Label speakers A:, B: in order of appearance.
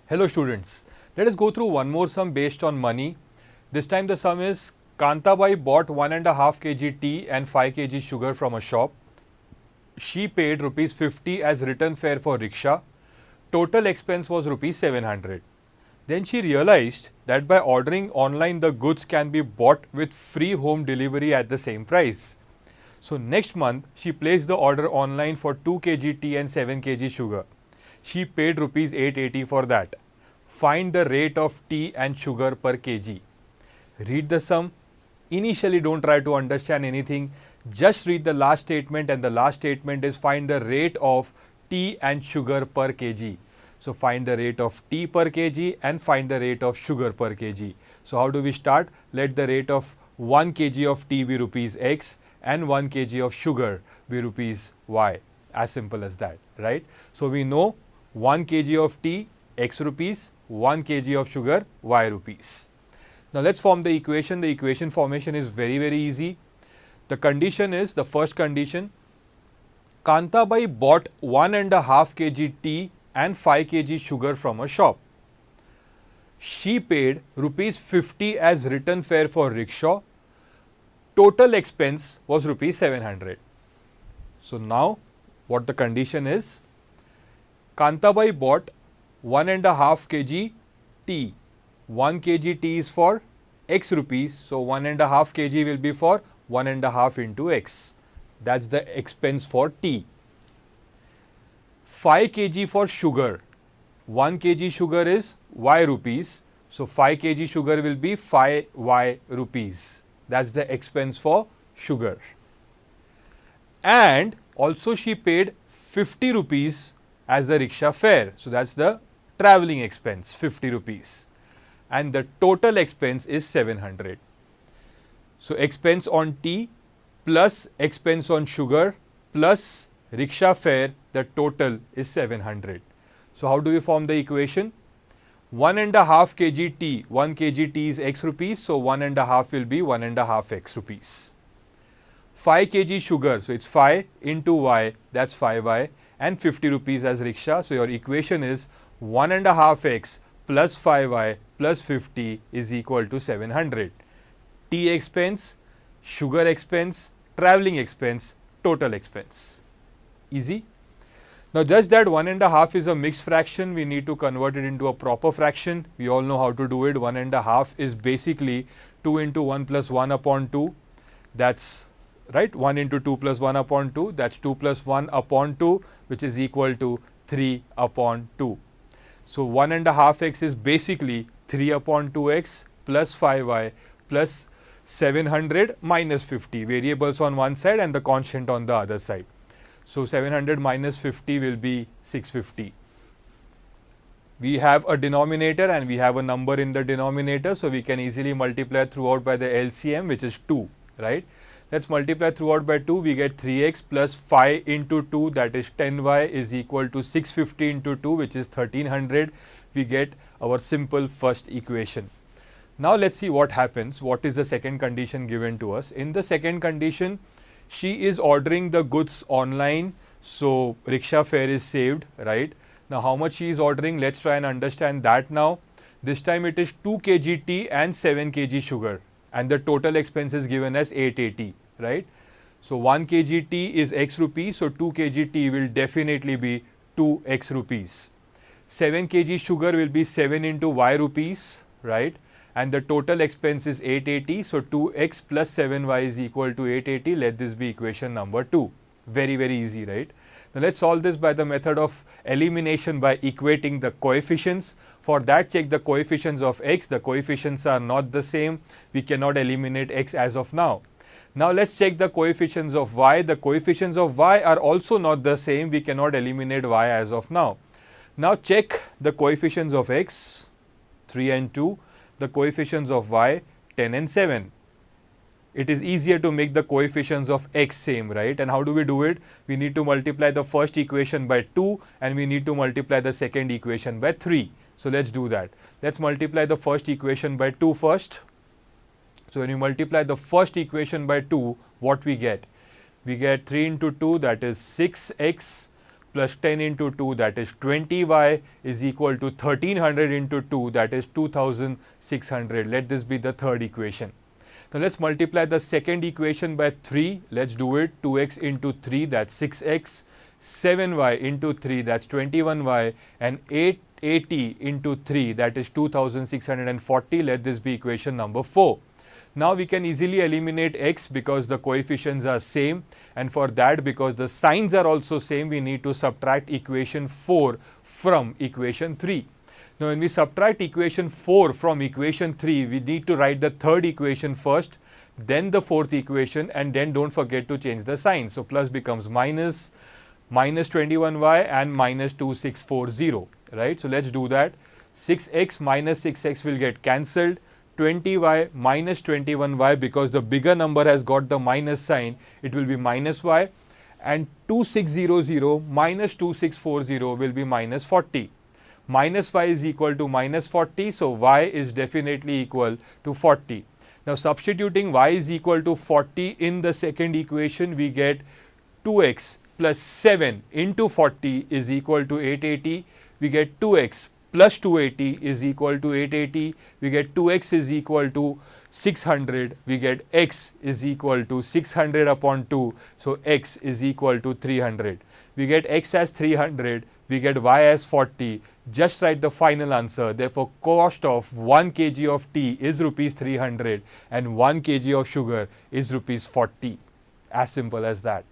A: Hello students, let us go through one more sum based on money. This time the sum is Kantabai bought 1.5 kg tea and 5 kg sugar from a shop. She paid rupees 50 as return fare for rickshaw. Total expense was rupees 700. Then she realized that by ordering online the goods can be bought with free home delivery at the same price. So next month she placed the order online for 2 kg tea and 7 kg sugar. She paid rupees 880 for that. Find the rate of tea and sugar per kg. Read the sum. Initially don't try to understand anything. Just read the last statement, and the last statement is find the rate of tea and sugar per kg. So find the rate of tea per kg and find the rate of sugar per kg. So how do we start? Let the rate of 1 kg of tea be rupees X and 1 kg of sugar be rupees Y. As simple as that, right? So we know 1 kg of tea X rupees, 1 kg of sugar Y rupees. Now let's form the equation. The equation formation is very easy. The condition is, the first condition, Kantabai bought 1.5 kg tea and 5 kg sugar from a shop. She paid rupees 50 as return fare for rickshaw. Total expense was rupees 700. So now what the condition is, Kantabai bought 1.5 kg tea. 1 kg tea is for X rupees. So 1.5 kg will be for 1.5 into X. That's the expense for tea. 5 kg for sugar. 1 kg sugar is Y rupees. So 5 kg sugar will be 5Y rupees. That's the expense for sugar. And also she paid 50 rupees as the rickshaw fare. So that's the travelling expense, 50 rupees. And the total expense is 700. So expense on tea plus expense on sugar plus rickshaw fare, the total is 700. So how do we form the equation? 1.5 kg tea, 1 kg tea is X rupees, so 1.5 will be 1.5 X rupees. 5 kg sugar, so it's 5 into Y, that's 5Y, and 50 rupees as rickshaw. So your equation is 1.5 X plus 5Y plus 50 is equal to 700. Tea expense, sugar expense, travelling expense, total expense. Easy. Now just that 1.5 is a mixed fraction, we need to convert it into a proper fraction. We all know how to do it. 1.5 is basically 2 into 1 plus 1 upon 2. That's right, 1 into 2 plus 1 upon 2. That's 2 plus 1 upon 2, which is equal to 3 upon 2. So 1.5 X is basically 3 upon 2X plus 5Y plus 700 minus 50. Variables on one side and the constant on the other side. So 700 minus 50 will be 650. We have a denominator and we have a number in the denominator. So we can easily multiply throughout by the LCM, which is 2, right? Let's multiply throughout by 2. We get 3x plus 5 into 2, that is 10y, is equal to 650 into 2, which is 1300. We get our simple first equation. Now let's see what happens. What is the second condition given to us? In the second condition, she is ordering the goods online, so rickshaw fare is saved, right? Now how much she is ordering? Let's try and understand that now. This time it is 2 kg tea and 7 kg sugar, and the total expense is given as 880, right? So 1 kg tea is X rupees, so 2 kg tea will definitely be 2X rupees. 7 kg sugar will be 7 into Y rupees, right? And the total expense is 880, so 2X plus 7Y is equal to 880. Let this be equation number 2. Very easy, right? Now let's solve this by the method of elimination by equating the coefficients. For that, check the coefficients of X. The coefficients are not the same. We cannot eliminate X as of now. Now let's check the coefficients of Y. The coefficients of Y are also not the same. We cannot eliminate Y as of now. Now check the coefficients of X, 3 and 2. The coefficients of Y, 10 and 7. It is easier to make the coefficients of X same, right? And how do we do it? We need to multiply the first equation by 2 and we need to multiply the second equation by 3. So let's do that. Let's multiply the first equation by 2 first. So when you multiply the first equation by 2, what we get? We get 3 into 2, that is 6x plus 10 into 2, that is 20y, is equal to 1300 into 2, that is 2600. Let this be the third equation. Now let's multiply the second equation by 3. Let's do it. 2x into 3, that's 6x. 7y into 3, that's 21y. And 880 into 3, that is 2640. Let this be equation number 4. Now we can easily eliminate x because the coefficients are same, and for that, because the signs are also same, we need to subtract equation 4 from equation 3. Now when we subtract equation 4 from equation 3, we need to write the third equation first, then the fourth equation, and then don't forget to change the sign. So plus becomes minus 21y and minus 2640, right? So let's do that. 6x minus 6x will get cancelled. 20y minus 21y, because the bigger number has got the minus sign, it will be minus y, and 2600 minus 2640 will be minus 40. Minus y is equal to minus 40, so y is definitely equal to 40. Now substituting y is equal to 40 in the second equation, we get 2x plus 7 into 40 is equal to 880. We get 2x plus 280 is equal to 880. We get 2x is equal to 600. We get x is equal to 600 upon 2. So x is equal to 300. We get x as 300. We get y as 40. Just write the final answer. Therefore, cost of 1 kg of tea is rupees 300 and 1 kg of sugar is rupees 40. As simple as that.